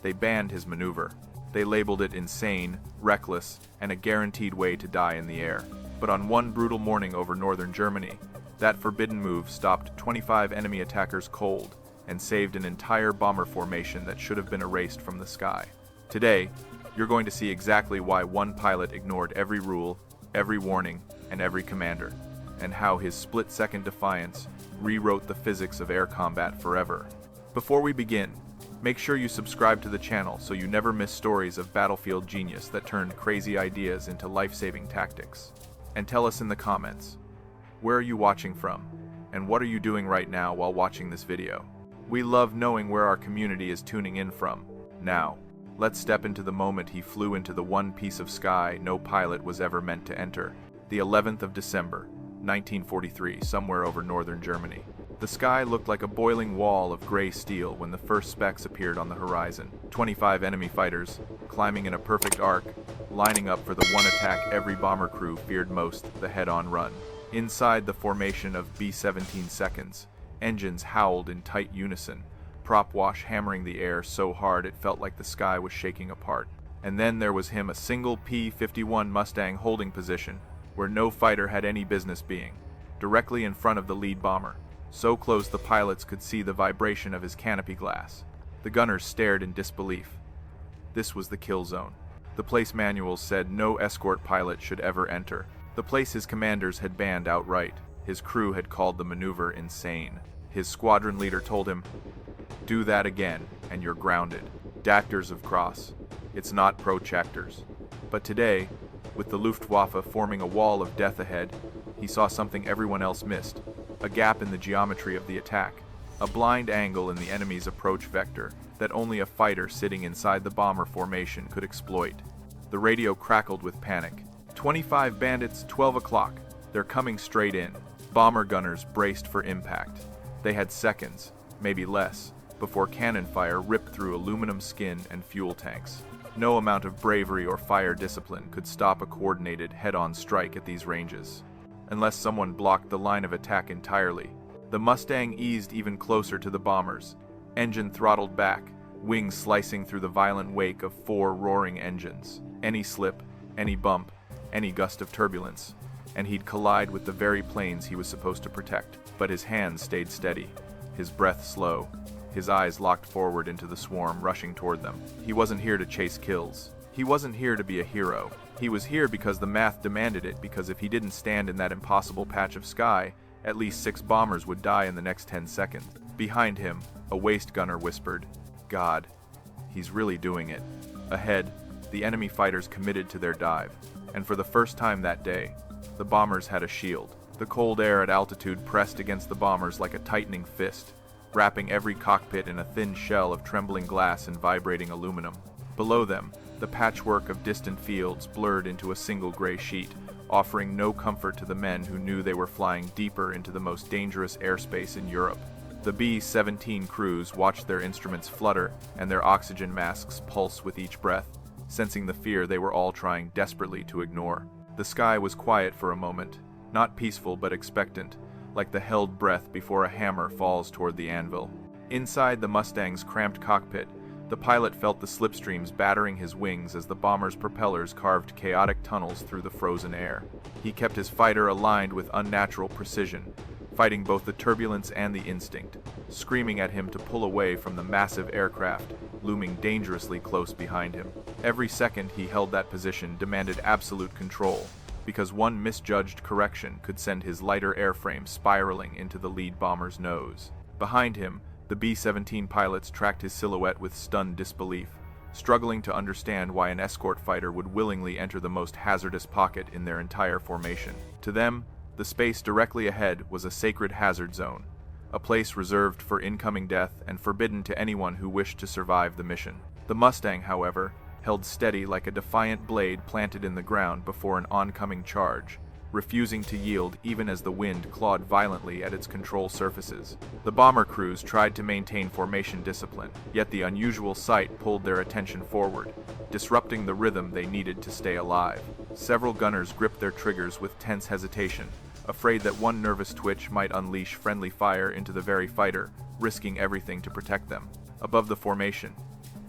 They banned his maneuver. They labeled it insane, reckless, and a guaranteed way to die in the air. But on one brutal morning over northern Germany, that forbidden move stopped 25 enemy attackers cold and saved an entire bomber formation that should have been erased from the sky. Today, you're going to see exactly why one pilot ignored every rule, every warning, and every commander, and how his split-second defiance rewrote the physics of air combat forever. Before we begin, make sure you subscribe to the channel so you never miss stories of battlefield genius that turned crazy ideas into life-saving tactics. And tell us in the comments, where are you watching from, and what are you doing right now while watching this video? We love knowing where our community is tuning in from. Now, let's step into the moment he flew into the one piece of sky no pilot was ever meant to enter. The 11th of December, 1943, somewhere over northern Germany. The sky looked like a boiling wall of gray steel when the first specks appeared on the horizon. 25 enemy fighters, climbing in a perfect arc, lining up for the one attack every bomber crew feared most, the head-on run. Inside the formation of B-17 seconds, engines howled in tight unison, prop wash hammering the air so hard it felt like the sky was shaking apart. And then there was him, a single P-51 Mustang holding position, where no fighter had any business being, directly in front of the lead bomber, so close the pilots could see the vibration of his canopy glass. The gunners stared in disbelief. This was the kill zone. The place manuals said no escort pilot should ever enter. The place his commanders had banned outright. His crew had called the maneuver insane. His squadron leader told him, "Do that again, and you're grounded." Dactors of Cross. It's not protractors. But today, with the Luftwaffe forming a wall of death ahead, he saw something everyone else missed. A gap in the geometry of the attack. A blind angle in the enemy's approach vector that only a fighter sitting inside the bomber formation could exploit. The radio crackled with panic. 25 bandits, 12 o'clock. They're coming straight in. Bomber gunners braced for impact. They had seconds, maybe less, before cannon fire ripped through aluminum skin and fuel tanks. No amount of bravery or fire discipline could stop a coordinated head-on strike at these ranges, unless someone blocked the line of attack entirely. The Mustang eased even closer to the bombers, engine throttled back, wings slicing through the violent wake of 4 roaring engines. Any slip, any bump, any gust of turbulence, and he'd collide with the very planes he was supposed to protect. But his hands stayed steady, his breath slow, his eyes locked forward into the swarm rushing toward them. He wasn't here to chase kills. He wasn't here to be a hero. He was here because the math demanded it, because if he didn't stand in that impossible patch of sky, at least 6 bombers would die in the next 10 seconds. Behind him, a waist gunner whispered, "God, he's really doing it." Ahead, the enemy fighters committed to their dive, and for the first time that day, the bombers had a shield. The cold air at altitude pressed against the bombers like a tightening fist, wrapping every cockpit in a thin shell of trembling glass and vibrating aluminum. Below them, the patchwork of distant fields blurred into a single gray sheet, offering no comfort to the men who knew they were flying deeper into the most dangerous airspace in Europe. The B-17 crews watched their instruments flutter and their oxygen masks pulse with each breath, sensing the fear they were all trying desperately to ignore. The sky was quiet for a moment, not peaceful but expectant, like the held breath before a hammer falls toward the anvil. Inside the Mustang's cramped cockpit, the pilot felt the slipstreams battering his wings as the bomber's propellers carved chaotic tunnels through the frozen air. He kept his fighter aligned with unnatural precision, fighting both the turbulence and the instinct, screaming at him to pull away from the massive aircraft looming dangerously close behind him. Every second he held that position demanded absolute control, because one misjudged correction could send his lighter airframe spiraling into the lead bomber's nose. Behind him, the B-17 pilots tracked his silhouette with stunned disbelief, struggling to understand why an escort fighter would willingly enter the most hazardous pocket in their entire formation. To them, the space directly ahead was a sacred hazard zone, a place reserved for incoming death and forbidden to anyone who wished to survive the mission. The Mustang, however, held steady like a defiant blade planted in the ground before an oncoming charge, refusing to yield even as the wind clawed violently at its control surfaces. The bomber crews tried to maintain formation discipline, yet the unusual sight pulled their attention forward, disrupting the rhythm they needed to stay alive. Several gunners gripped their triggers with tense hesitation, afraid that one nervous twitch might unleash friendly fire into the very fighter, risking everything to protect them. Above the formation,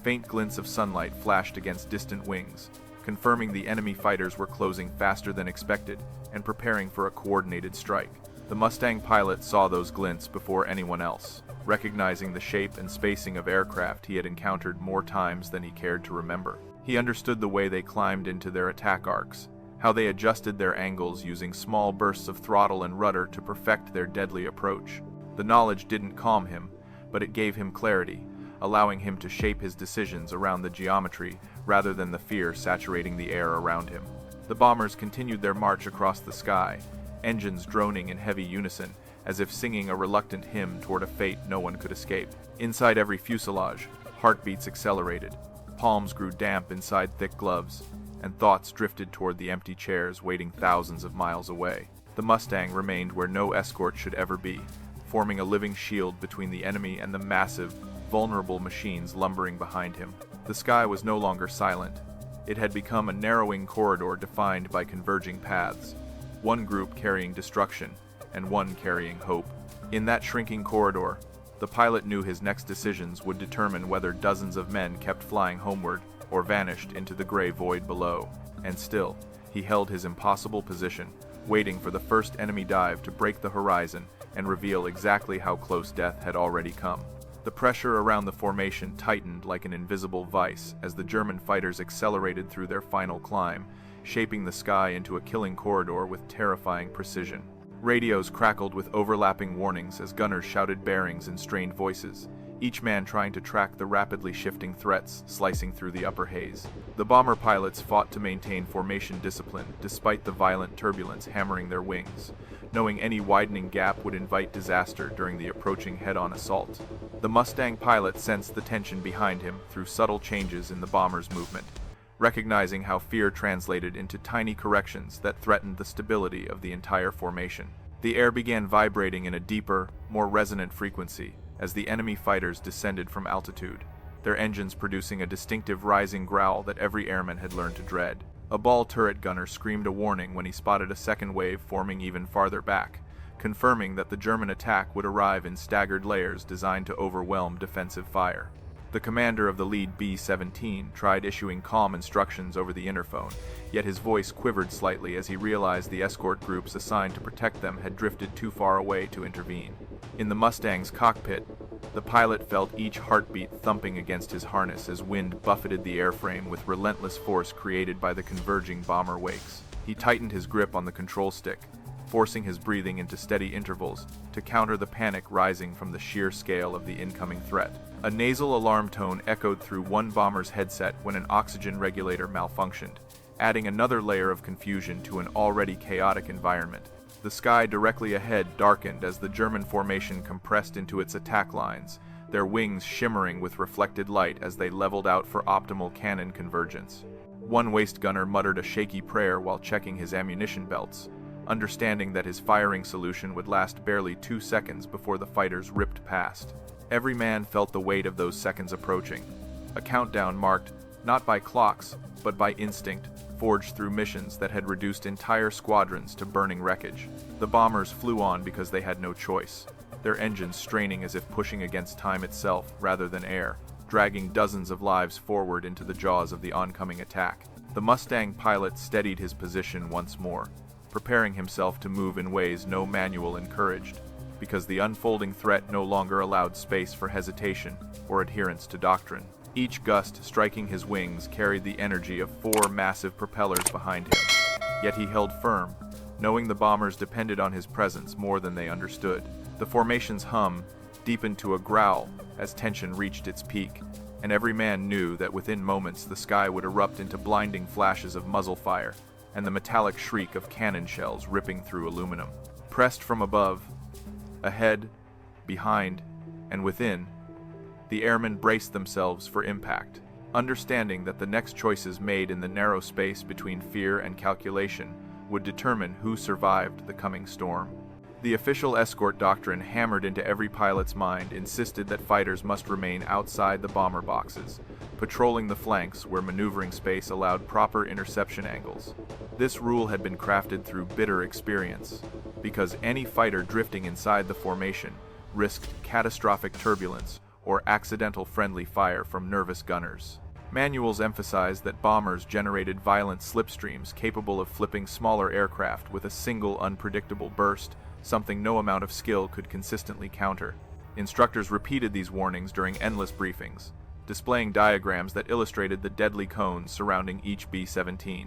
Faint glints of sunlight flashed against distant wings, confirming the enemy fighters were closing faster than expected and preparing for a coordinated strike. The Mustang pilot saw those glints before anyone else, recognizing the shape and spacing of aircraft he had encountered more times than he cared to remember. He understood the way they climbed into their attack arcs, how they adjusted their angles using small bursts of throttle and rudder to perfect their deadly approach. The knowledge didn't calm him, but it gave him clarity, allowing him to shape his decisions around the geometry rather than the fear saturating the air around him. The bombers continued their march across the sky, engines droning in heavy unison, as if singing a reluctant hymn toward a fate no one could escape. Inside every fuselage, heartbeats accelerated, palms grew damp inside thick gloves, and thoughts drifted toward the empty chairs waiting thousands of miles away. The Mustang remained where no escort should ever be, forming a living shield between the enemy and the massive, vulnerable machines lumbering behind him. The sky was no longer silent. It had become a narrowing corridor defined by converging paths, one group carrying destruction and one carrying hope. In that shrinking corridor, the pilot knew his next decisions would determine whether dozens of men kept flying homeward or vanished into the gray void below. And still, he held his impossible position, waiting for the first enemy dive to break the horizon and reveal exactly how close death had already come. The pressure around the formation tightened like an invisible vice as the German fighters accelerated through their final climb, shaping the sky into a killing corridor with terrifying precision. Radios crackled with overlapping warnings as gunners shouted bearings in strained voices, each man trying to track the rapidly shifting threats slicing through the upper haze. The bomber pilots fought to maintain formation discipline despite the violent turbulence hammering their wings, knowing any widening gap would invite disaster during the approaching head-on assault. The Mustang pilot sensed the tension behind him through subtle changes in the bomber's movement, recognizing how fear translated into tiny corrections that threatened the stability of the entire formation. The air began vibrating in a deeper, more resonant frequency as the enemy fighters descended from altitude, their engines producing a distinctive rising growl that every airman had learned to dread. A ball turret gunner screamed a warning when he spotted a second wave forming even farther back, confirming that the German attack would arrive in staggered layers designed to overwhelm defensive fire. The commander of the lead B-17 tried issuing calm instructions over the interphone, yet his voice quivered slightly as he realized the escort groups assigned to protect them had drifted too far away to intervene. In the Mustang's cockpit, the pilot felt each heartbeat thumping against his harness as wind buffeted the airframe with relentless force created by the converging bomber wakes. He tightened his grip on the control stick, forcing his breathing into steady intervals to counter the panic rising from the sheer scale of the incoming threat. A nasal alarm tone echoed through one bomber's headset when an oxygen regulator malfunctioned, adding another layer of confusion to an already chaotic environment. The sky directly ahead darkened as the German formation compressed into its attack lines, their wings shimmering with reflected light as they leveled out for optimal cannon convergence. One waist gunner muttered a shaky prayer while checking his ammunition belts, understanding that his firing solution would last barely 2 seconds before the fighters ripped past. Every man felt the weight of those seconds approaching, a countdown marked not by clocks, but by instinct, forged through missions that had reduced entire squadrons to burning wreckage. The bombers flew on because they had no choice, their engines straining as if pushing against time itself rather than air, dragging dozens of lives forward into the jaws of the oncoming attack. The Mustang pilot steadied his position once more, preparing himself to move in ways no manual encouraged, because the unfolding threat no longer allowed space for hesitation or adherence to doctrine. Each gust striking his wings carried the energy of 4 massive propellers behind him, yet he held firm, knowing the bombers depended on his presence more than they understood. The formation's hum deepened to a growl as tension reached its peak, and every man knew that within moments the sky would erupt into blinding flashes of muzzle fire and the metallic shriek of cannon shells ripping through aluminum. Pressed from above, ahead, behind, and within, the airmen braced themselves for impact, understanding that the next choices made in the narrow space between fear and calculation would determine who survived the coming storm. The official escort doctrine hammered into every pilot's mind insisted that fighters must remain outside the bomber boxes, patrolling the flanks where maneuvering space allowed proper interception angles. This rule had been crafted through bitter experience, because any fighter drifting inside the formation risked catastrophic turbulence or accidental friendly fire from nervous gunners. Manuals emphasized that bombers generated violent slipstreams capable of flipping smaller aircraft with a single unpredictable burst, something no amount of skill could consistently counter. Instructors repeated these warnings during endless briefings, displaying diagrams that illustrated the deadly cones surrounding each B-17,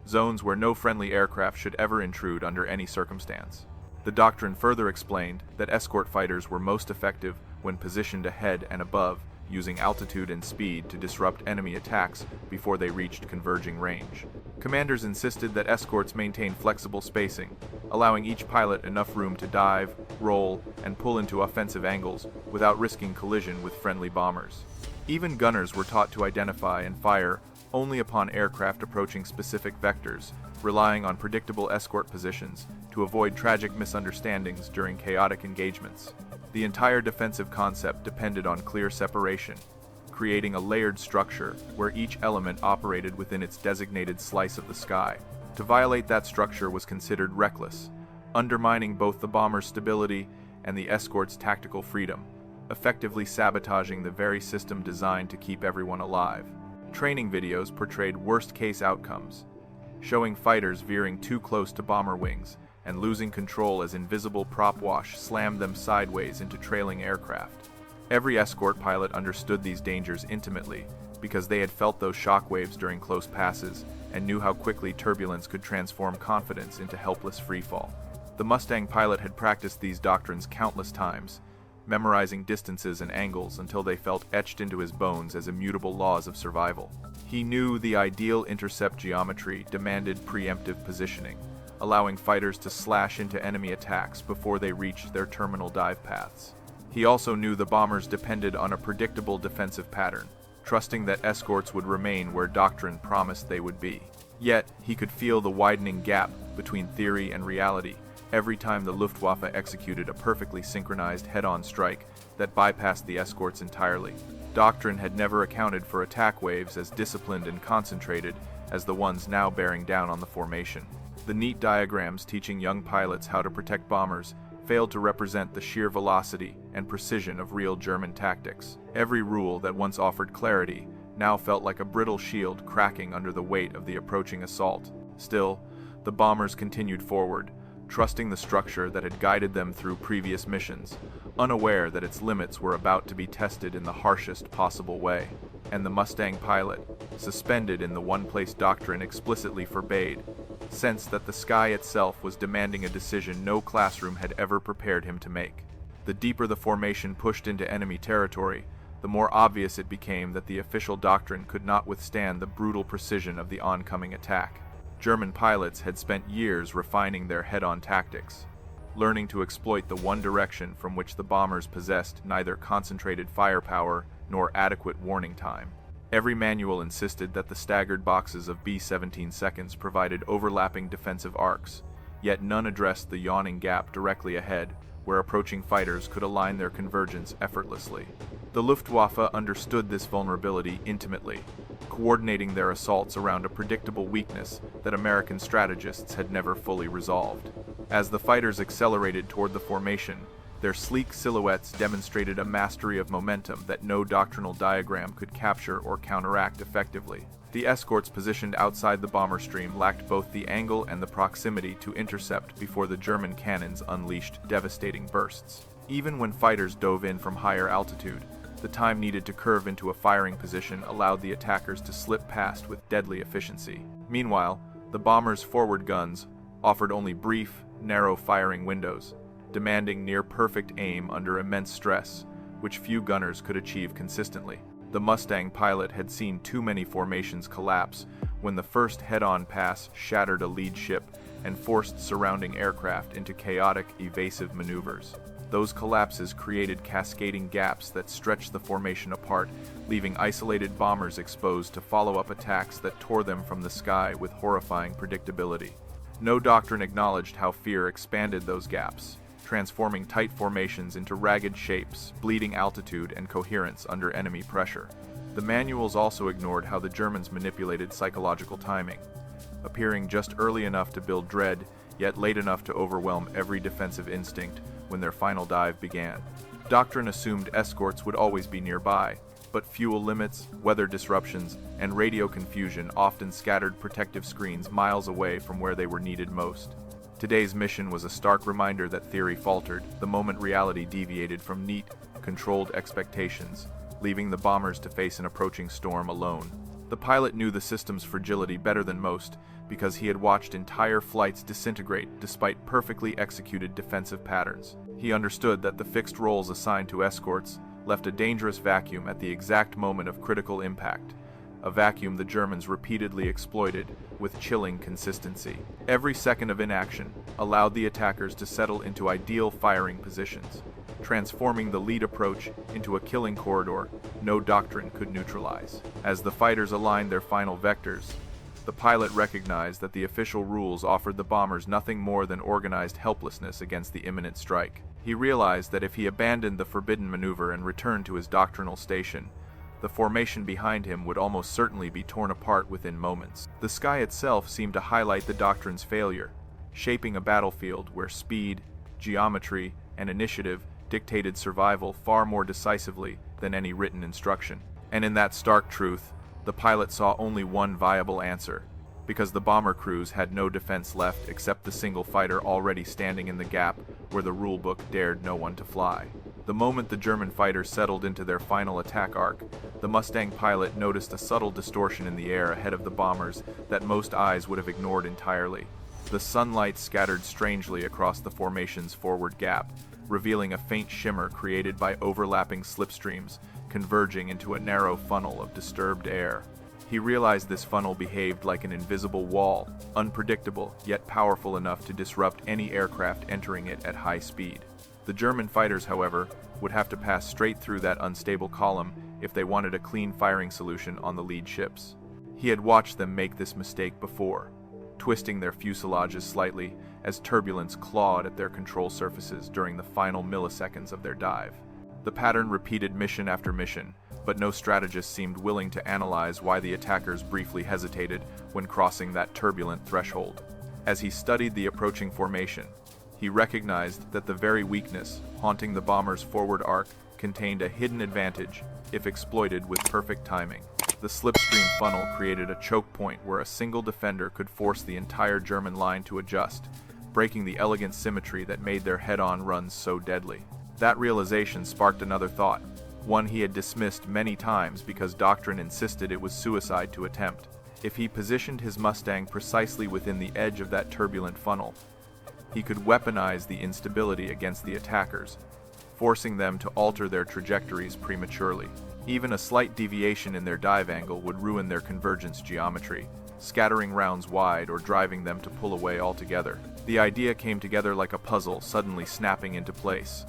zones where no friendly aircraft should ever intrude under any circumstance. The doctrine further explained that escort fighters were most effective when positioned ahead and above, using altitude and speed to disrupt enemy attacks before they reached converging range. Commanders insisted that escorts maintain flexible spacing, allowing each pilot enough room to dive, roll, and pull into offensive angles without risking collision with friendly bombers. Even gunners were taught to identify and fire only upon aircraft approaching specific vectors, relying on predictable escort positions to avoid tragic misunderstandings during chaotic engagements. The entire defensive concept depended on clear separation, creating a layered structure where each element operated within its designated slice of the sky. To violate that structure was considered reckless, undermining both the bomber's stability and the escort's tactical freedom, effectively sabotaging the very system designed to keep everyone alive. Training videos portrayed worst-case outcomes, showing fighters veering too close to bomber wings and losing control as invisible prop wash slammed them sideways into trailing aircraft. Every escort pilot understood these dangers intimately because they had felt those shockwaves during close passes and knew how quickly turbulence could transform confidence into helpless freefall. The Mustang pilot had practiced these doctrines countless times, memorizing distances and angles until they felt etched into his bones as immutable laws of survival. He knew the ideal intercept geometry demanded preemptive positioning, allowing fighters to slash into enemy attacks before they reached their terminal dive paths. He also knew the bombers depended on a predictable defensive pattern, trusting that escorts would remain where doctrine promised they would be. Yet, he could feel the widening gap between theory and reality every time the Luftwaffe executed a perfectly synchronized head-on strike that bypassed the escorts entirely. Doctrine had never accounted for attack waves as disciplined and concentrated as the ones now bearing down on the formation. The neat diagrams teaching young pilots how to protect bombers failed to represent the sheer velocity and precision of real German tactics. Every rule that once offered clarity now felt like a brittle shield cracking under the weight of the approaching assault. Still, the bombers continued forward, trusting the structure that had guided them through previous missions, unaware that its limits were about to be tested in the harshest possible way. And the Mustang pilot, suspended in the one-place doctrine explicitly forbade, sensed that the sky itself was demanding a decision no classroom had ever prepared him to make. The deeper the formation pushed into enemy territory, the more obvious it became that the official doctrine could not withstand the brutal precision of the oncoming attack. German pilots had spent years refining their head-on tactics, learning to exploit the one direction from which the bombers possessed neither concentrated firepower nor adequate warning time. Every manual insisted that the staggered boxes of B-17 seconds provided overlapping defensive arcs, yet none addressed the yawning gap directly ahead, where approaching fighters could align their convergence effortlessly. The Luftwaffe understood this vulnerability intimately, coordinating their assaults around a predictable weakness that American strategists had never fully resolved. As the fighters accelerated toward the formation, their sleek silhouettes demonstrated a mastery of momentum that no doctrinal diagram could capture or counteract effectively. The escorts positioned outside the bomber stream lacked both the angle and the proximity to intercept before the German cannons unleashed devastating bursts. Even when fighters dove in from higher altitude, the time needed to curve into a firing position allowed the attackers to slip past with deadly efficiency. Meanwhile, the bombers' forward guns offered only brief, narrow firing windows, demanding near-perfect aim under immense stress, which few gunners could achieve consistently. The Mustang pilot had seen too many formations collapse when the first head-on pass shattered a lead ship and forced surrounding aircraft into chaotic, evasive maneuvers. Those collapses created cascading gaps that stretched the formation apart, leaving isolated bombers exposed to follow-up attacks that tore them from the sky with horrifying predictability. No doctrine acknowledged how fear expanded those gaps, transforming tight formations into ragged shapes, bleeding altitude and coherence under enemy pressure. The manuals also ignored how the Germans manipulated psychological timing, appearing just early enough to build dread, yet late enough to overwhelm every defensive instinct when their final dive began. Doctrine assumed escorts would always be nearby, but fuel limits, weather disruptions, and radio confusion often scattered protective screens miles away from where they were needed most. Today's mission was a stark reminder that theory faltered the moment reality deviated from neat, controlled expectations, leaving the bombers to face an approaching storm alone. The pilot knew the system's fragility better than most because he had watched entire flights disintegrate despite perfectly executed defensive patterns. He understood that the fixed roles assigned to escorts left a dangerous vacuum at the exact moment of critical impact, a vacuum the Germans repeatedly exploited with chilling consistency. Every second of inaction allowed the attackers to settle into ideal firing positions, transforming the lead approach into a killing corridor no doctrine could neutralize. As the fighters aligned their final vectors, the pilot recognized that the official rules offered the bombers nothing more than organized helplessness against the imminent strike. He realized that if he abandoned the forbidden maneuver and returned to his doctrinal station, the formation behind him would almost certainly be torn apart within moments. The sky itself seemed to highlight the doctrine's failure, shaping a battlefield where speed, geometry, and initiative dictated survival far more decisively than any written instruction. And in that stark truth, the pilot saw only one viable answer, because the bomber crews had no defense left except the single fighter already standing in the gap where the rulebook dared no one to fly. The moment the German fighters settled into their final attack arc, the Mustang pilot noticed a subtle distortion in the air ahead of the bombers that most eyes would have ignored entirely. The sunlight scattered strangely across the formation's forward gap, revealing a faint shimmer created by overlapping slipstreams converging into a narrow funnel of disturbed air. He realized this funnel behaved like an invisible wall, unpredictable yet powerful enough to disrupt any aircraft entering it at high speed. The German fighters, however, would have to pass straight through that unstable column if they wanted a clean firing solution on the lead ships. He had watched them make this mistake before, twisting their fuselages slightly as turbulence clawed at their control surfaces during the final milliseconds of their dive. The pattern repeated mission after mission, but no strategist seemed willing to analyze why the attackers briefly hesitated when crossing that turbulent threshold. As he studied the approaching formation, he recognized that the very weakness haunting the bomber's forward arc contained a hidden advantage if exploited with perfect timing. The slipstream funnel created a choke point where a single defender could force the entire German line to adjust, breaking the elegant symmetry that made their head-on runs so deadly. That realization sparked another thought, one he had dismissed many times because doctrine insisted it was suicide to attempt. If he positioned his Mustang precisely within the edge of that turbulent funnel, he could weaponize the instability against the attackers, forcing them to alter their trajectories prematurely. Even a slight deviation in their dive angle would ruin their convergence geometry, scattering rounds wide or driving them to pull away altogether. The idea came together like a puzzle suddenly snapping into place,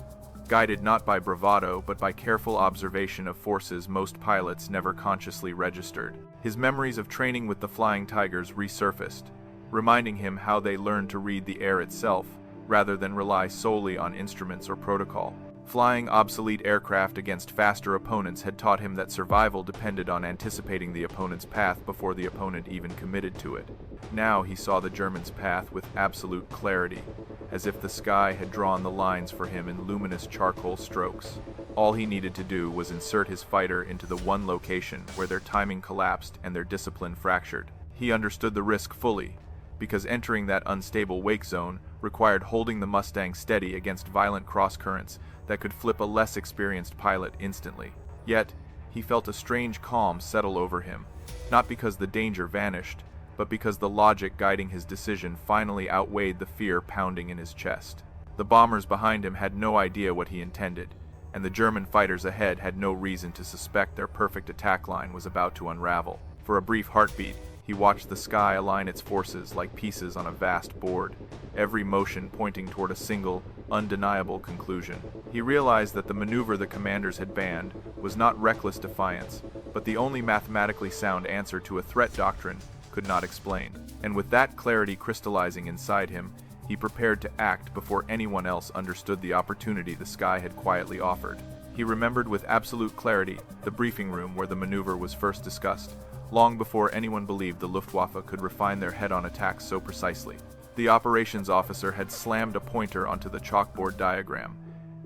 guided not by bravado but by careful observation of forces most pilots never consciously registered. His memories of training with the Flying Tigers resurfaced, reminding him how they learned to read the air itself, rather than rely solely on instruments or protocol. Flying obsolete aircraft against faster opponents had taught him that survival depended on anticipating the opponent's path before the opponent even committed to it. Now he saw the German's path with absolute clarity, as if the sky had drawn the lines for him in luminous charcoal strokes. All he needed to do was insert his fighter into the one location where their timing collapsed and their discipline fractured. He understood the risk fully, because entering that unstable wake zone required holding the Mustang steady against violent cross-currents that could flip a less experienced pilot instantly. Yet, he felt a strange calm settle over him, not because the danger vanished, but because the logic guiding his decision finally outweighed the fear pounding in his chest. The bombers behind him had no idea what he intended, and the German fighters ahead had no reason to suspect their perfect attack line was about to unravel. For a brief heartbeat, he watched the sky align its forces like pieces on a vast board, every motion pointing toward a single, undeniable conclusion. He realized that the maneuver the commanders had banned was not reckless defiance, but the only mathematically sound answer to a threat doctrine could not explain. And with that clarity crystallizing inside him, he prepared to act before anyone else understood the opportunity the sky had quietly offered. He remembered with absolute clarity the briefing room where the maneuver was first discussed, long before anyone believed the Luftwaffe could refine their head-on attacks so precisely. The operations officer had slammed a pointer onto the chalkboard diagram,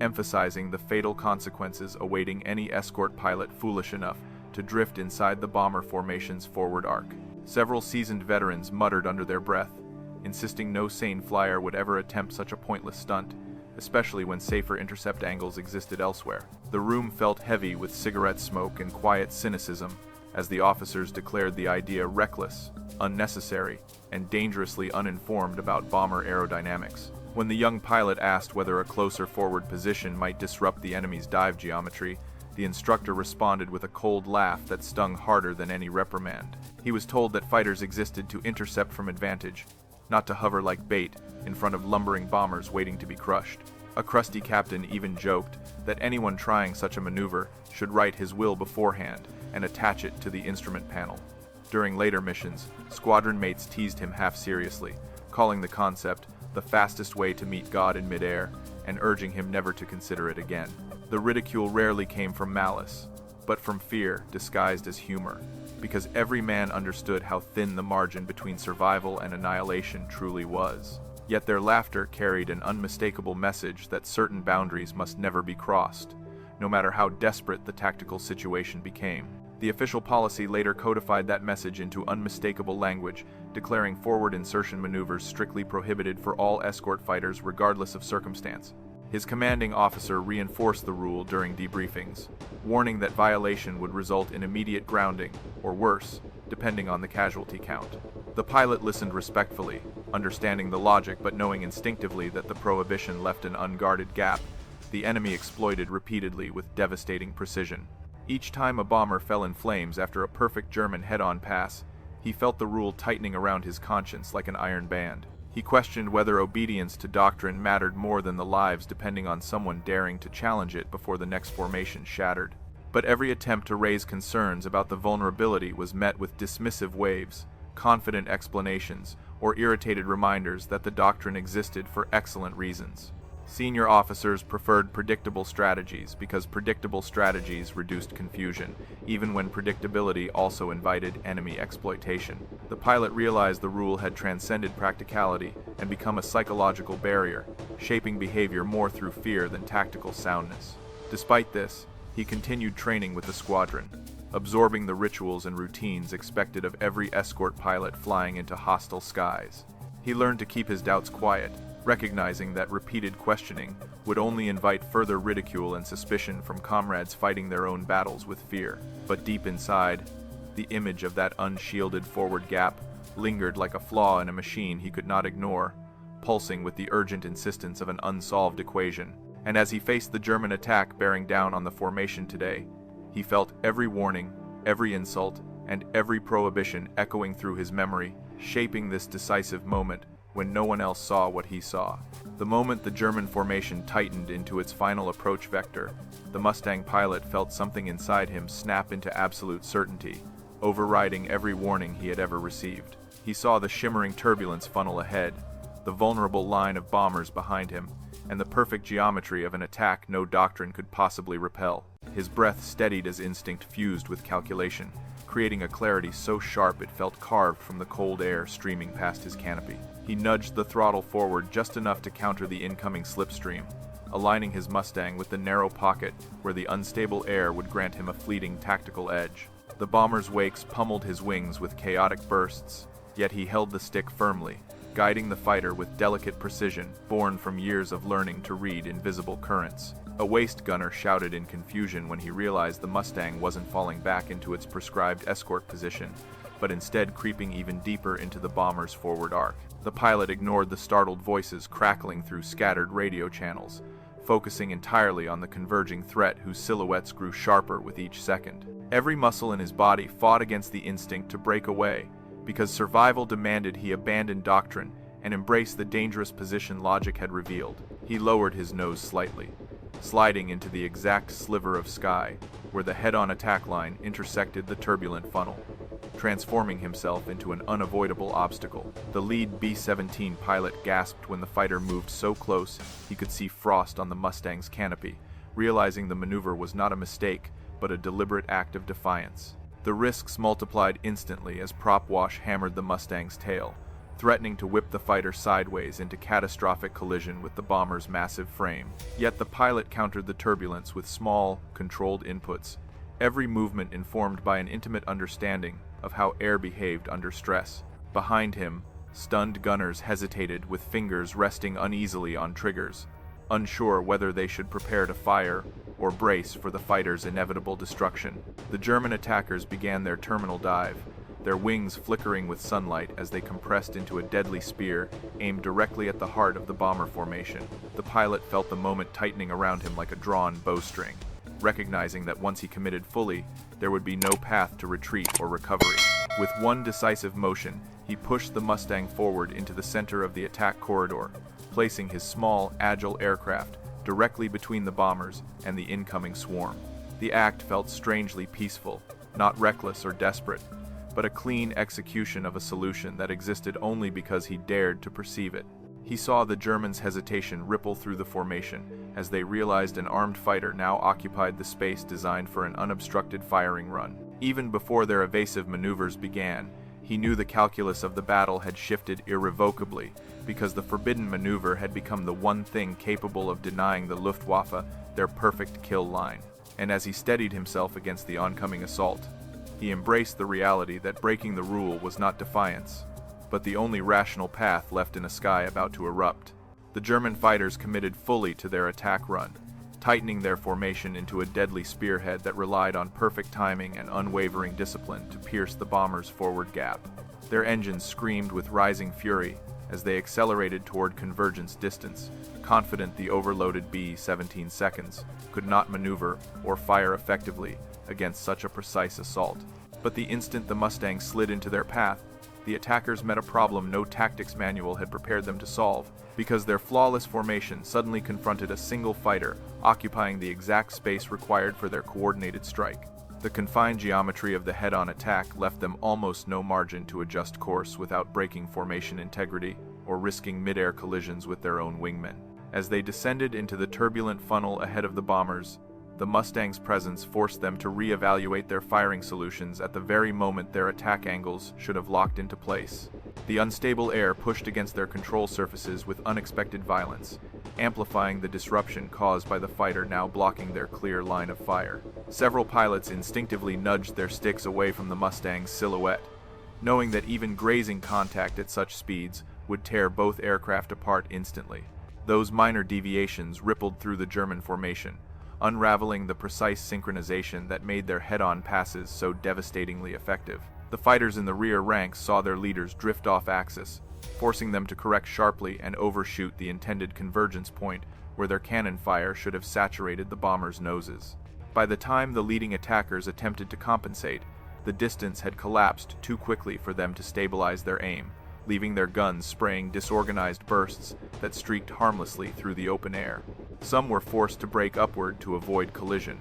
emphasizing the fatal consequences awaiting any escort pilot foolish enough to drift inside the bomber formation's forward arc. Several seasoned veterans muttered under their breath, insisting no sane flyer would ever attempt such a pointless stunt, especially when safer intercept angles existed elsewhere. The room felt heavy with cigarette smoke and quiet cynicism as the officers declared the idea reckless, unnecessary, and dangerously uninformed about bomber aerodynamics. When the young pilot asked whether a closer forward position might disrupt the enemy's dive geometry, the instructor responded with a cold laugh that stung harder than any reprimand. He was told that fighters existed to intercept from advantage, not to hover like bait in front of lumbering bombers waiting to be crushed. A crusty captain even joked that anyone trying such a maneuver should write his will beforehand and attach it to the instrument panel. During later missions, squadron mates teased him half-seriously, calling the concept the fastest way to meet God in midair and urging him never to consider it again. The ridicule rarely came from malice, but from fear disguised as humor, because every man understood how thin the margin between survival and annihilation truly was. Yet their laughter carried an unmistakable message that certain boundaries must never be crossed, no matter how desperate the tactical situation became. The official policy later codified that message into unmistakable language, declaring forward insertion maneuvers strictly prohibited for all escort fighters regardless of circumstance. His commanding officer reinforced the rule during debriefings, warning that violation would result in immediate grounding, or worse, depending on the casualty count. The pilot listened respectfully, understanding the logic but knowing instinctively that the prohibition left an unguarded gap the enemy exploited repeatedly with devastating precision. Each time a bomber fell in flames after a perfect German head-on pass, he felt the rule tightening around his conscience like an iron band. He questioned whether obedience to doctrine mattered more than the lives depending on someone daring to challenge it before the next formation shattered. But every attempt to raise concerns about the vulnerability was met with dismissive waves, confident explanations, or irritated reminders that the doctrine existed for excellent reasons. Senior officers preferred predictable strategies because predictable strategies reduced confusion, even when predictability also invited enemy exploitation. The pilot realized the rule had transcended practicality and become a psychological barrier, shaping behavior more through fear than tactical soundness. Despite this, he continued training with the squadron, absorbing the rituals and routines expected of every escort pilot flying into hostile skies. He learned to keep his doubts quiet, recognizing that repeated questioning would only invite further ridicule and suspicion from comrades fighting their own battles with fear. But deep inside, the image of that unshielded forward gap lingered like a flaw in a machine he could not ignore, pulsing with the urgent insistence of an unsolved equation. And as he faced the German attack bearing down on the formation today, he felt every warning, every insult, and every prohibition echoing through his memory, shaping this decisive moment when no one else saw what he saw. The moment the German formation tightened into its final approach vector, the Mustang pilot felt something inside him snap into absolute certainty, overriding every warning he had ever received. He saw the shimmering turbulence funnel ahead, the vulnerable line of bombers behind him, and the perfect geometry of an attack no doctrine could possibly repel. His breath steadied as instinct fused with calculation, creating a clarity so sharp it felt carved from the cold air streaming past his canopy. He nudged the throttle forward just enough to counter the incoming slipstream, aligning his Mustang with the narrow pocket where the unstable air would grant him a fleeting tactical edge. The bomber's wakes pummeled his wings with chaotic bursts, yet he held the stick firmly, guiding the fighter with delicate precision born from years of learning to read invisible currents. A waist gunner shouted in confusion when he realized the Mustang wasn't falling back into its prescribed escort position, but instead creeping even deeper into the bomber's forward arc. The pilot ignored the startled voices crackling through scattered radio channels, focusing entirely on the converging threat whose silhouettes grew sharper with each second. Every muscle in his body fought against the instinct to break away, because survival demanded he abandon doctrine and embrace the dangerous position logic had revealed. He lowered his nose slightly, sliding into the exact sliver of sky where the head-on attack line intersected the turbulent funnel, transforming himself into an unavoidable obstacle. The lead B-17 pilot gasped when the fighter moved so close he could see frost on the Mustang's canopy, realizing the maneuver was not a mistake, but a deliberate act of defiance. The risks multiplied instantly as prop wash hammered the Mustang's tail, threatening to whip the fighter sideways into catastrophic collision with the bomber's massive frame. Yet the pilot countered the turbulence with small, controlled inputs, every movement informed by an intimate understanding of how air behaved under stress. Behind him, stunned gunners hesitated with fingers resting uneasily on triggers, unsure whether they should prepare to fire or brace for the fighter's inevitable destruction. The German attackers began their terminal dive, their wings flickering with sunlight as they compressed into a deadly spear aimed directly at the heart of the bomber formation. The pilot felt the moment tightening around him like a drawn bowstring, recognizing that once he committed fully, there would be no path to retreat or recovery. With one decisive motion, he pushed the Mustang forward into the center of the attack corridor, placing his small, agile aircraft directly between the bombers and the incoming swarm. The act felt strangely peaceful, not reckless or desperate, but a clean execution of a solution that existed only because he dared to perceive it. He saw the Germans' hesitation ripple through the formation as they realized an armed fighter now occupied the space designed for an unobstructed firing run. Even before their evasive maneuvers began, he knew the calculus of the battle had shifted irrevocably, because the forbidden maneuver had become the one thing capable of denying the Luftwaffe their perfect kill line. And as he steadied himself against the oncoming assault, he embraced the reality that breaking the rule was not defiance, but the only rational path left in a sky about to erupt. The German fighters committed fully to their attack run, tightening their formation into a deadly spearhead that relied on perfect timing and unwavering discipline to pierce the bombers' forward gap. Their engines screamed with rising fury as they accelerated toward convergence distance, confident the overloaded B-17 seconds could not maneuver or fire effectively against such a precise assault. But the instant the Mustang slid into their path, the attackers met a problem no tactics manual had prepared them to solve, because their flawless formation suddenly confronted a single fighter occupying the exact space required for their coordinated strike. The confined geometry of the head-on attack left them almost no margin to adjust course without breaking formation integrity or risking mid-air collisions with their own wingmen. As they descended into the turbulent funnel ahead of the bombers, the Mustang's presence forced them to re-evaluate their firing solutions at the very moment their attack angles should have locked into place. The unstable air pushed against their control surfaces with unexpected violence, amplifying the disruption caused by the fighter now blocking their clear line of fire. Several pilots instinctively nudged their sticks away from the Mustang's silhouette, knowing that even grazing contact at such speeds would tear both aircraft apart instantly. Those minor deviations rippled through the German formation, unraveling the precise synchronization that made their head-on passes so devastatingly effective. The fighters in the rear ranks saw their leaders drift off axis, forcing them to correct sharply and overshoot the intended convergence point where their cannon fire should have saturated the bombers' noses. By the time the leading attackers attempted to compensate, the distance had collapsed too quickly for them to stabilize their aim, leaving their guns spraying disorganized bursts that streaked harmlessly through the open air. Some were forced to brake upward to avoid collision,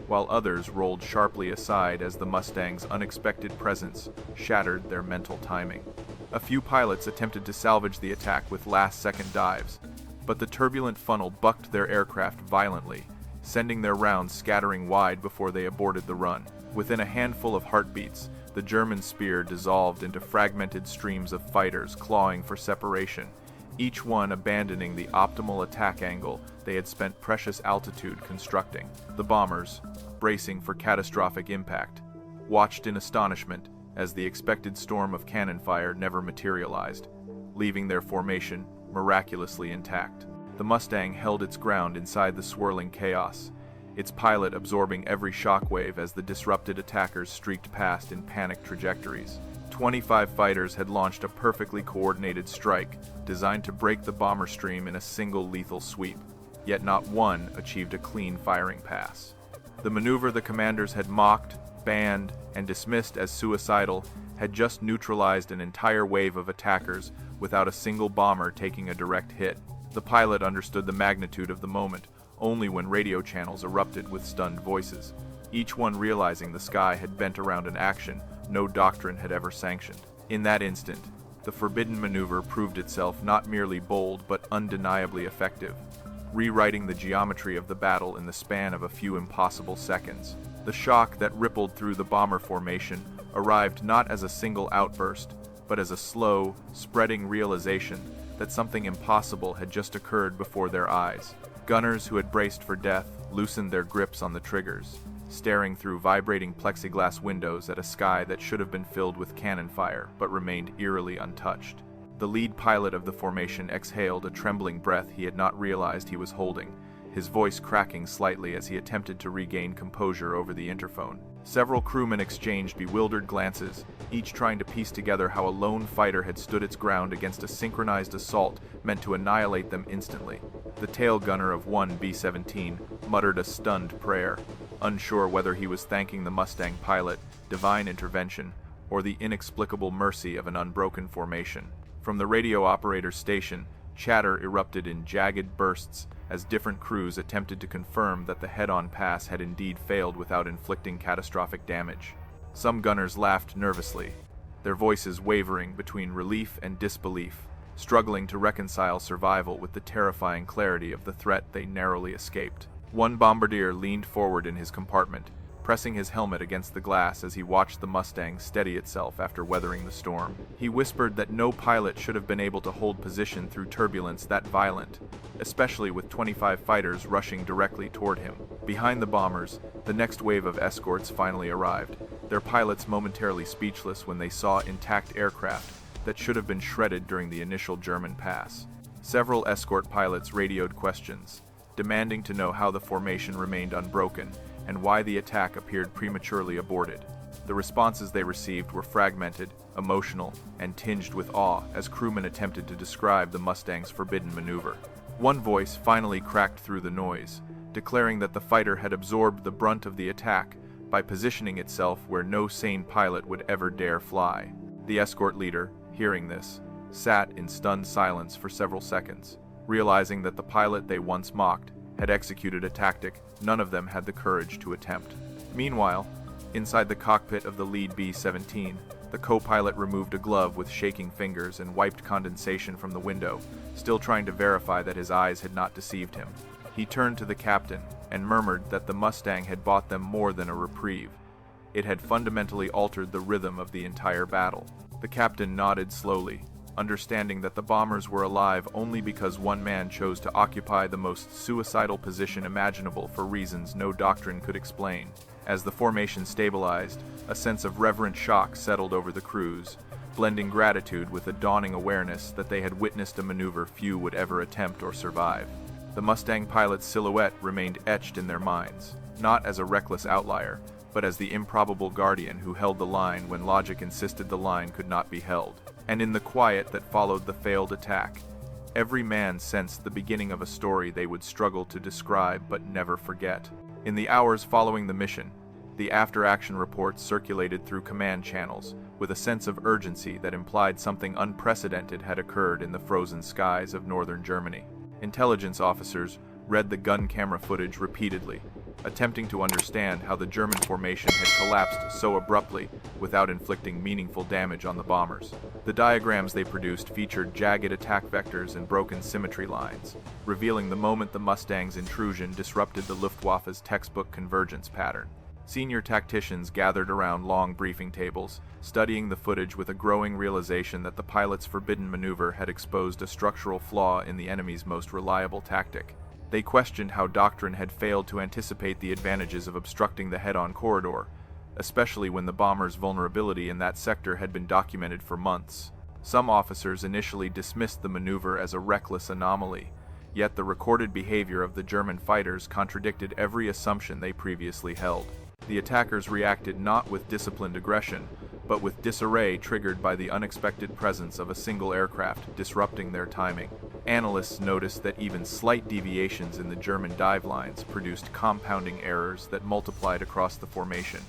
while others rolled sharply aside as the Mustang's unexpected presence shattered their mental timing. A few pilots attempted to salvage the attack with last-second dives, but the turbulent funnel bucked their aircraft violently, sending their rounds scattering wide before they aborted the run. Within a handful of heartbeats, the German spear dissolved into fragmented streams of fighters clawing for separation, each one abandoning the optimal attack angle they had spent precious altitude constructing. The bombers, bracing for catastrophic impact, watched in astonishment as the expected storm of cannon fire never materialized, leaving their formation miraculously intact. The Mustang held its ground inside the swirling chaos, its pilot absorbing every shockwave as the disrupted attackers streaked past in panicked trajectories. 25 fighters had launched a perfectly coordinated strike designed to break the bomber stream in a single lethal sweep, yet not one achieved a clean firing pass. The maneuver the commanders had mocked, banned, and dismissed as suicidal had just neutralized an entire wave of attackers without a single bomber taking a direct hit. The pilot understood the magnitude of the moment only when radio channels erupted with stunned voices, each one realizing the sky had bent around an action no doctrine had ever sanctioned. In that instant, the forbidden maneuver proved itself not merely bold but undeniably effective, rewriting the geometry of the battle in the span of a few impossible seconds. The shock that rippled through the bomber formation arrived not as a single outburst, but as a slow, spreading realization that something impossible had just occurred before their eyes. Gunners who had braced for death loosened their grips on the triggers, staring through vibrating plexiglass windows at a sky that should have been filled with cannon fire but remained eerily untouched. The lead pilot of the formation exhaled a trembling breath he had not realized he was holding, his voice cracking slightly as he attempted to regain composure over the interphone. Several crewmen exchanged bewildered glances, each trying to piece together how a lone fighter had stood its ground against a synchronized assault meant to annihilate them instantly. The tail gunner of one B-17 muttered a stunned prayer, unsure whether he was thanking the Mustang pilot, divine intervention, or the inexplicable mercy of an unbroken formation. From the radio operator's station, chatter erupted in jagged bursts as different crews attempted to confirm that the head-on pass had indeed failed without inflicting catastrophic damage. Some gunners laughed nervously, their voices wavering between relief and disbelief, struggling to reconcile survival with the terrifying clarity of the threat they narrowly escaped. One bombardier leaned forward in his compartment, pressing his helmet against the glass as he watched the Mustang steady itself after weathering the storm. He whispered that no pilot should have been able to hold position through turbulence that violent, especially with 25 fighters rushing directly toward him. Behind the bombers, the next wave of escorts finally arrived, their pilots momentarily speechless when they saw intact aircraft that should have been shredded during the initial German pass. Several escort pilots radioed questions, demanding to know how the formation remained unbroken and why the attack appeared prematurely aborted. The responses they received were fragmented, emotional, and tinged with awe as crewmen attempted to describe the Mustang's forbidden maneuver. One voice finally cracked through the noise, declaring that the fighter had absorbed the brunt of the attack by positioning itself where no sane pilot would ever dare fly. The escort leader, hearing this, sat in stunned silence for several seconds, realizing that the pilot they once mocked had executed a tactic none of them had the courage to attempt. Meanwhile, inside the cockpit of the lead B-17, the co-pilot removed a glove with shaking fingers and wiped condensation from the window, still trying to verify that his eyes had not deceived him. He turned to the captain and murmured that the Mustang had bought them more than a reprieve. It had fundamentally altered the rhythm of the entire battle. The captain nodded slowly, understanding that the bombers were alive only because one man chose to occupy the most suicidal position imaginable for reasons no doctrine could explain. As the formation stabilized, a sense of reverent shock settled over the crews, blending gratitude with a dawning awareness that they had witnessed a maneuver few would ever attempt or survive. The Mustang pilot's silhouette remained etched in their minds, not as a reckless outlier, but as the improbable guardian who held the line when logic insisted the line could not be held. And in the quiet that followed the failed attack, every man sensed the beginning of a story they would struggle to describe but never forget. In the hours following the mission, the after-action reports circulated through command channels with a sense of urgency that implied something unprecedented had occurred in the frozen skies of northern Germany. Intelligence officers read the gun camera footage repeatedly, attempting to understand how the German formation had collapsed so abruptly without inflicting meaningful damage on the bombers. The diagrams they produced featured jagged attack vectors and broken symmetry lines, revealing the moment the Mustang's intrusion disrupted the Luftwaffe's textbook convergence pattern. Senior tacticians gathered around long briefing tables, studying the footage with a growing realization that the pilot's forbidden maneuver had exposed a structural flaw in the enemy's most reliable tactic. They questioned how Doctrine had failed to anticipate the advantages of obstructing the head-on corridor, especially when the bomber's vulnerability in that sector had been documented for months. Some officers initially dismissed the maneuver as a reckless anomaly, yet the recorded behavior of the German fighters contradicted every assumption they previously held. The attackers reacted not with disciplined aggression, but with disarray triggered by the unexpected presence of a single aircraft disrupting their timing. Analysts noticed that even slight deviations in the German dive lines produced compounding errors that multiplied across the formation,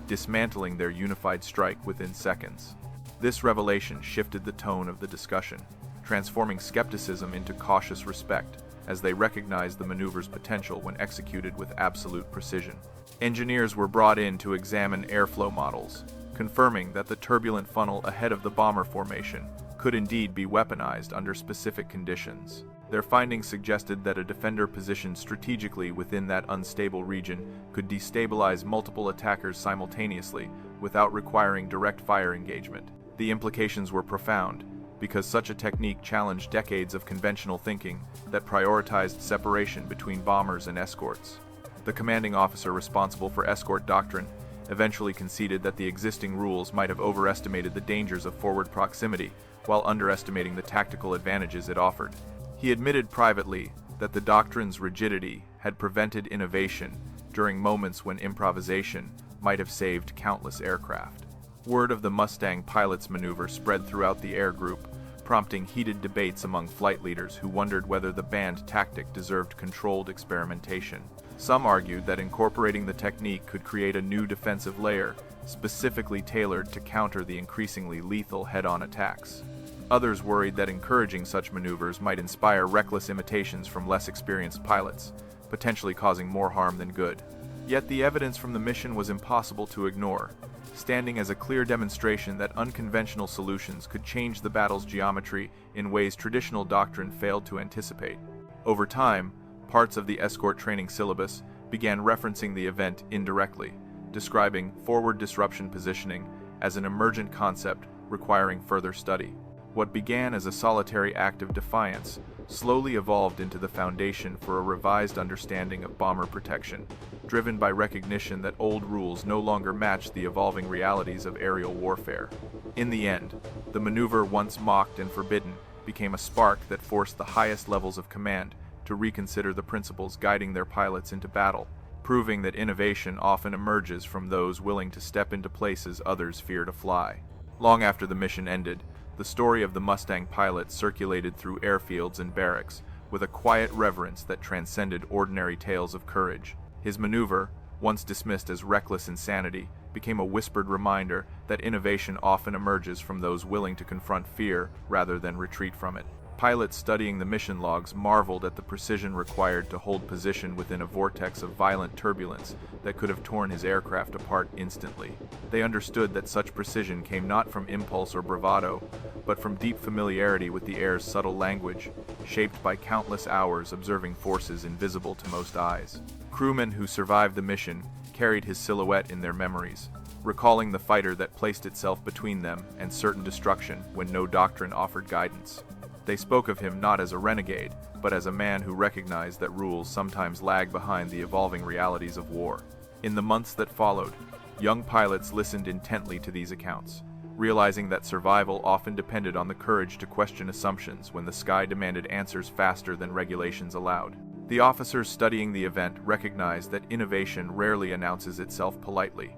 dismantling their unified strike within seconds. This revelation shifted the tone of the discussion, transforming skepticism into cautious respect as they recognized the maneuver's potential when executed with absolute precision. Engineers were brought in to examine airflow models, confirming that the turbulent funnel ahead of the bomber formation could indeed be weaponized under specific conditions. Their findings suggested that a defender positioned strategically within that unstable region could destabilize multiple attackers simultaneously without requiring direct fire engagement. The implications were profound, because such a technique challenged decades of conventional thinking that prioritized separation between bombers and escorts. The commanding officer responsible for escort doctrine eventually conceded that the existing rules might have overestimated the dangers of forward proximity while underestimating the tactical advantages it offered. He admitted privately that the doctrine's rigidity had prevented innovation during moments when improvisation might have saved countless aircraft. Word of the Mustang pilot's maneuver spread throughout the air group, prompting heated debates among flight leaders who wondered whether the banned tactic deserved controlled experimentation. Some argued that incorporating the technique could create a new defensive layer, specifically tailored to counter the increasingly lethal head-on attacks. Others worried that encouraging such maneuvers might inspire reckless imitations from less experienced pilots, potentially causing more harm than good. Yet the evidence from the mission was impossible to ignore, standing as a clear demonstration that unconventional solutions could change the battle's geometry in ways traditional doctrine failed to anticipate. Over time, parts of the escort training syllabus began referencing the event indirectly, describing forward disruption positioning as an emergent concept requiring further study. What began as a solitary act of defiance slowly evolved into the foundation for a revised understanding of bomber protection, driven by recognition that old rules no longer matched the evolving realities of aerial warfare. In the end, the maneuver, once mocked and forbidden, became a spark that forced the highest levels of command to reconsider the principles guiding their pilots into battle, proving that innovation often emerges from those willing to step into places others fear to fly. Long after the mission ended, the story of the Mustang pilot circulated through airfields and barracks with a quiet reverence that transcended ordinary tales of courage. His maneuver, once dismissed as reckless insanity, became a whispered reminder that innovation often emerges from those willing to confront fear rather than retreat from it. Pilots studying the mission logs marveled at the precision required to hold position within a vortex of violent turbulence that could have torn his aircraft apart instantly. They understood that such precision came not from impulse or bravado, but from deep familiarity with the air's subtle language, shaped by countless hours observing forces invisible to most eyes. Crewmen who survived the mission carried his silhouette in their memories, recalling the fighter that placed itself between them and certain destruction when no doctrine offered guidance. They spoke of him not as a renegade, but as a man who recognized that rules sometimes lag behind the evolving realities of war. In the months that followed, young pilots listened intently to these accounts, realizing that survival often depended on the courage to question assumptions when the sky demanded answers faster than regulations allowed. The officers studying the event recognized that innovation rarely announces itself politely.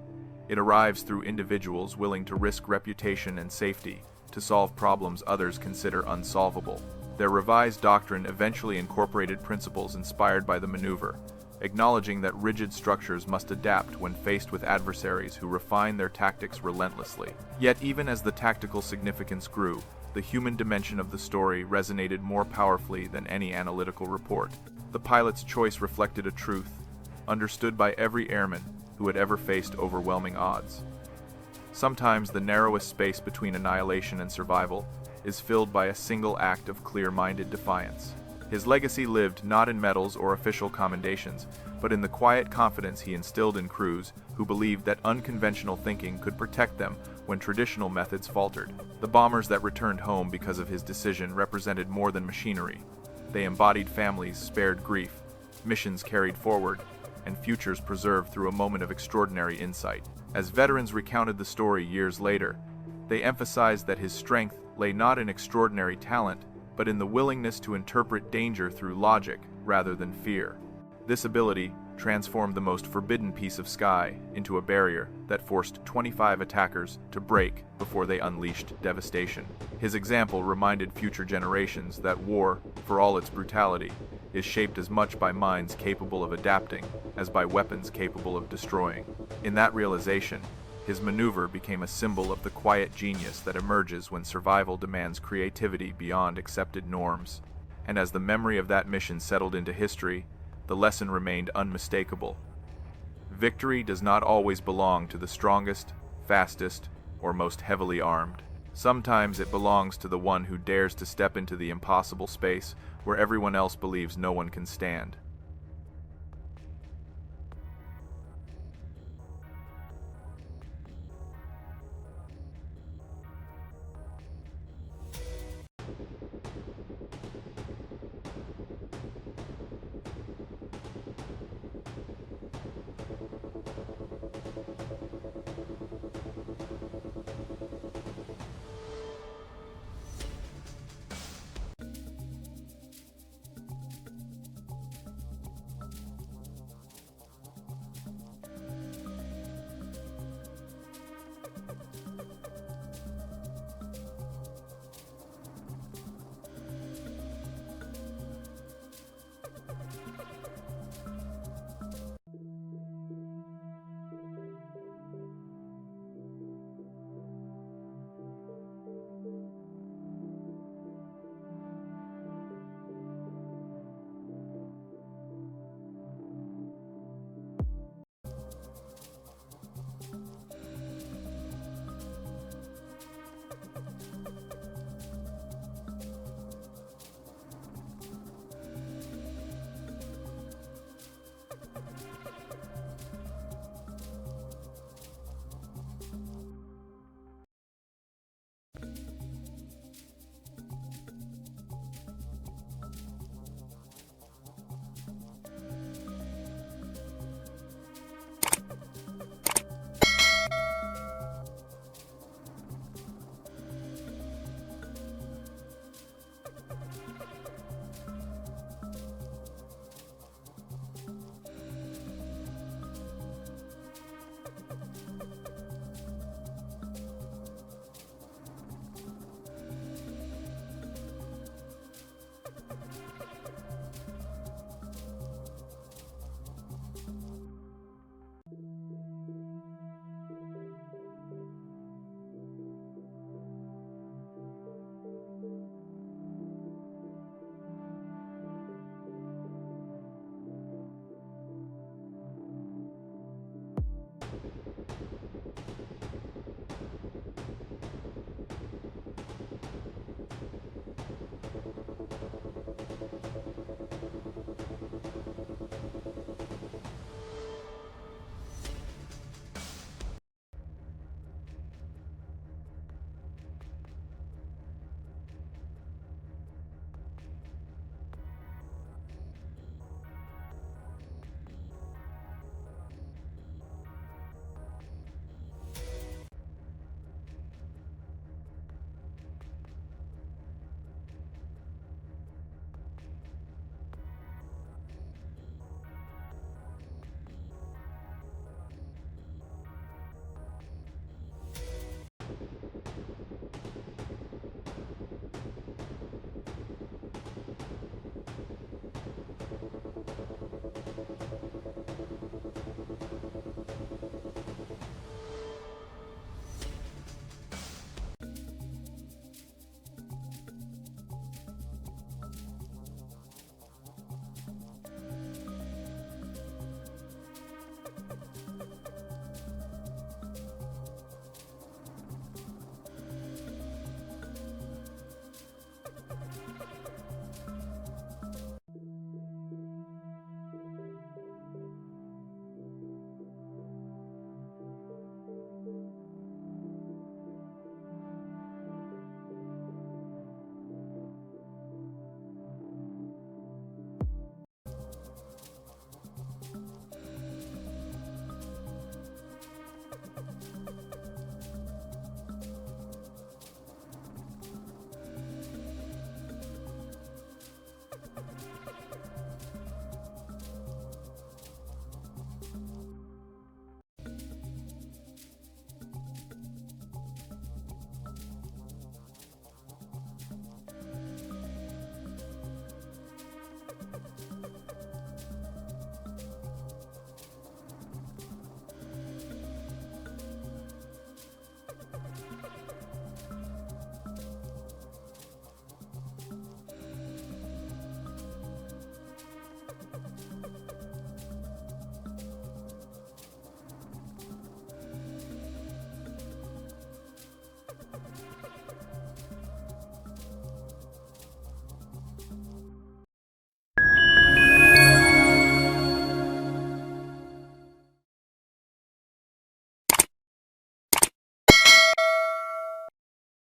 It arrives through individuals willing to risk reputation and safety to solve problems others consider unsolvable. Their revised doctrine eventually incorporated principles inspired by the maneuver, acknowledging that rigid structures must adapt when faced with adversaries who refine their tactics relentlessly. Yet even as the tactical significance grew, the human dimension of the story resonated more powerfully than any analytical report. The pilot's choice reflected a truth, understood by every airman who had ever faced overwhelming odds. Sometimes the narrowest space between annihilation and survival is filled by a single act of clear-minded defiance. His legacy lived not in medals or official commendations, but in the quiet confidence he instilled in crews who believed that unconventional thinking could protect them when traditional methods faltered. The bombers that returned home because of his decision represented more than machinery. They embodied families spared grief, missions carried forward, and futures preserved through a moment of extraordinary insight. As veterans recounted the story years later, they emphasized that his strength lay not in extraordinary talent, but in the willingness to interpret danger through logic rather than fear. This ability transformed the most forbidden piece of sky into a barrier that forced 25 attackers to break before they unleashed devastation. His example reminded future generations that war, for all its brutality, is shaped as much by minds capable of adapting as by weapons capable of destroying. In that realization, his maneuver became a symbol of the quiet genius that emerges when survival demands creativity beyond accepted norms. And as the memory of that mission settled into history, the lesson remained unmistakable. Victory does not always belong to the strongest, fastest, or most heavily armed. Sometimes it belongs to the one who dares to step into the impossible space where everyone else believes no one can stand.